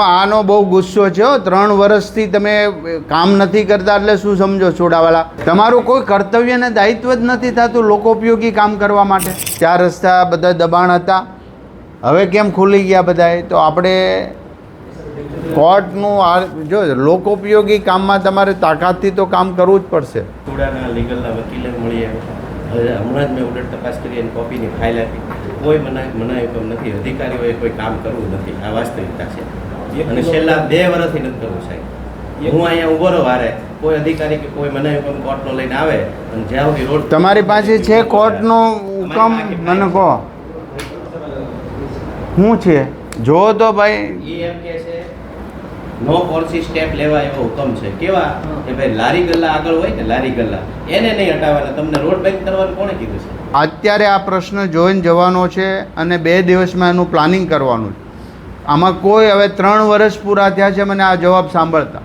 આનો બહુ ગુસ્સો છે હો। 3 વર્ષથી તમે કામ નથી કરતા એટલે શું સમજો છોડાવાળા? તમારું કોઈ કર્તવ્ય ને દાયિત્વ જ નથી થતું લોકોપયોગી કામ કરવા માટે। 4 રસ્તા બધા દબાણ હતા, હવે કેમ ખુલી ગયા બધાએ? તો આપણે કોર્ટનું આ જો લોકોપયોગી કામમાં તમારે તાકાતથી તો કામ કરવું જ પડશે। થોડાના લીગલના વકીલે મળી આવ્યા, હવે હમણાં જ મેં ઉડટ તપાસ કરી અને કોપીની ફાઇલ આપી, કોઈ મનાય નથી, અધિકારીઓએ કોઈ કામ કરવું નથી, આ વાસ્તવિકતા છે। અને છેલ્લા 2 વર્ષથી નથી કરવું સાહેબ। હું અહીંયા ઉભો રહો વારે, કોઈ અધિકારી કે કોઈ મનાય હુકમ કોર્ટનો લઈને આવે અને જ્યાં સુધી રોડ તમારી પાસે છે કોર્ટનો હુકમ? મને કહો શું છે? જો તો ભાઈ એ એમ કે છે નો કોર્સી સ્ટેપ લેવા એવો હુકમ છે। કેવા કે ભાઈ લારી ગલ્લા આગળ હોય ને, લારી ગલ્લા એને નહીં હટાવવાના, તમને રોડ બંધ કરવાનું કોણે કીધું છે? અત્યારે આ પ્રશ્ન જોઈને જવાનો છે અને 2 દિવસમાં એનું પ્લાનિંગ કરવાનું છે। આમાં કોઈ હવે 3 વર્ષ પૂરા થયા છે મને આ જવાબ સાંભળતા।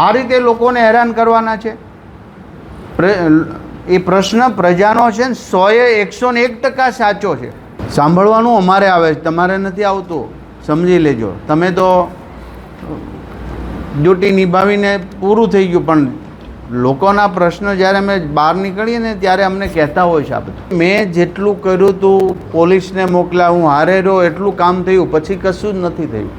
આ રીતે લોકોને હેરાન કરવાના છે? એ પ્રશ્ન પ્રજાનો છે ને 101% સાચો છે। સાંભળવાનું અમારે આવે છે, તમારે નથી આવતું, સમજી લેજો। તમે તો ડ્યુટી નિભાવીને પૂરું થઈ ગયું, પણ લોકોના પ્રશ્નો જ્યારે અમે બહાર નીકળીએ ને ત્યારે અમને કહેતા હોય છે આ બધું। મેં જેટલું કર્યું હતું, પોલીસને મોકલ્યા, હું હારે રહ્યો, એટલું કામ થયું, પછી કશું જ નથી થયું।